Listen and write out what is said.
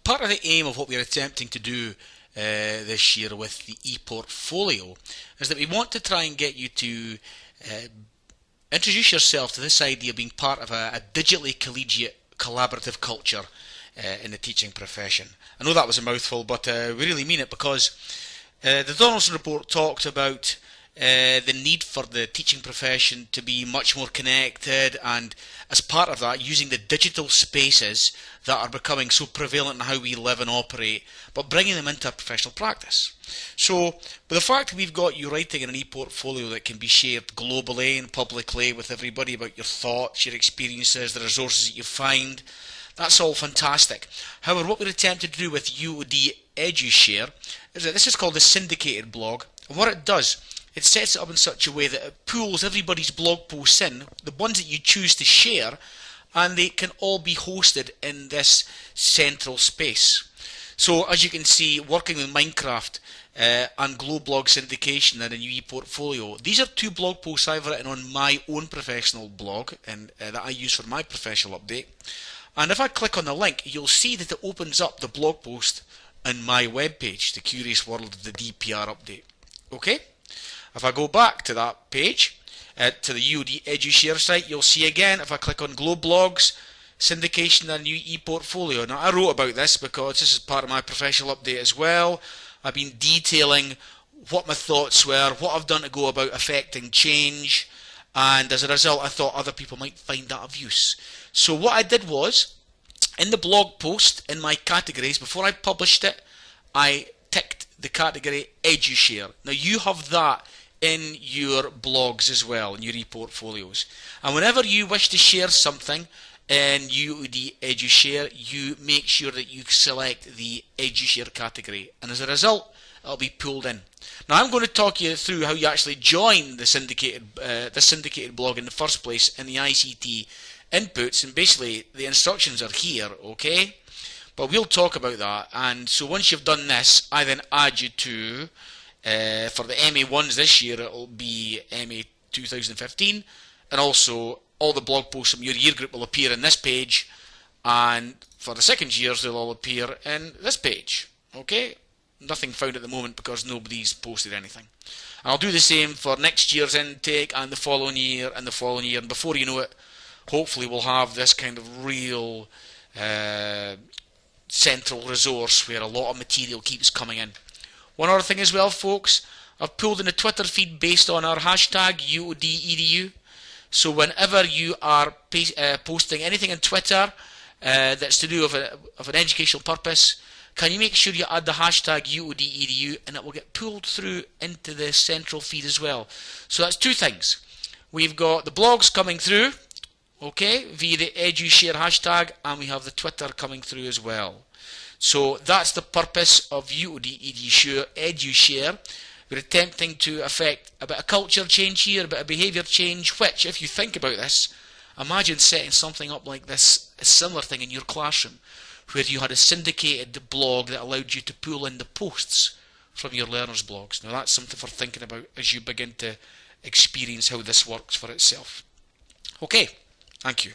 part of the aim of what we're attempting to do this year with the ePortfolio is that we want to try and get you to introduce yourself to this idea of being part of a digitally collegiate collaborative culture in the teaching profession. I know that was a mouthful, but we really mean it, because the Donaldson report talked about the need for the teaching profession to be much more connected, and as part of that using the digital spaces that are becoming so prevalent in how we live and operate, but bringing them into our professional practice. So with the fact that we've got you writing in an e-portfolio that can be shared globally and publicly with everybody about your thoughts, your experiences, the resources that you find, that's all fantastic. However, what we're attempting to do with UoD Edushare is that this is called the syndicated blog, and what it does, it sets it up in such a way that it pulls everybody's blog posts in, the ones that you choose to share, and they can all be hosted in this central space. So as you can see, working with Minecraft and Globlog syndication and a new e-portfolio, these are two blog posts I've written on my own professional blog and that I use for my professional update. And if I click on the link, you'll see that it opens up the blog post on my webpage, The Curious World of the DPR Update. Okay? If I go back to that page, to the UoD Edushare site, you'll see again, if I click on Globlogs, syndication and new e-portfolio. Now, I wrote about this because this is part of my professional update as well. I've been detailing what my thoughts were, what I've done to go about affecting change, and as a result, I thought other people might find that of use. So what I did was, in the blog post, in my categories, before I published it, I ticked the category Edushare. Now, you have that in your blogs as well, in your e-portfolios. And whenever you wish to share something in UoD Edushare, you make sure that you select the Edushare category, and as a result, it'll be pulled in. Now, I'm going to talk you through how you actually join the syndicated blog in the first place in the ICT inputs, and basically the instructions are here, okay? But we'll talk about that. And so once you've done this, I then add you to, for the MA1s this year, it'll be MA 2015, and also all the blog posts from your year group will appear in this page, and for the second years they'll all appear in this page. Okay? Nothing found at the moment because nobody's posted anything. And I'll do the same for next year's intake and the following year and the following year, and before you know it, hopefully we'll have this kind of real central resource where a lot of material keeps coming in. One other thing as well, folks, I've pulled in a Twitter feed based on our hashtag UoDEDU. So whenever you are posting anything on Twitter that's to do with an educational purpose, can you make sure you add the hashtag UoDEDU, and it will get pulled through into the central feed as well. So that's two things. We've got the blogs coming through, okay, via the Edushare hashtag, and we have the Twitter coming through as well. So that's the purpose of UoD Edushare. We're attempting to affect a bit of culture change here, a bit of behaviour change, which, if you think about this, imagine setting something up like this, a similar thing in your classroom, where you had a syndicated blog that allowed you to pull in the posts from your learners' blogs. Now that's something for thinking about as you begin to experience how this works for itself. Okay, thank you.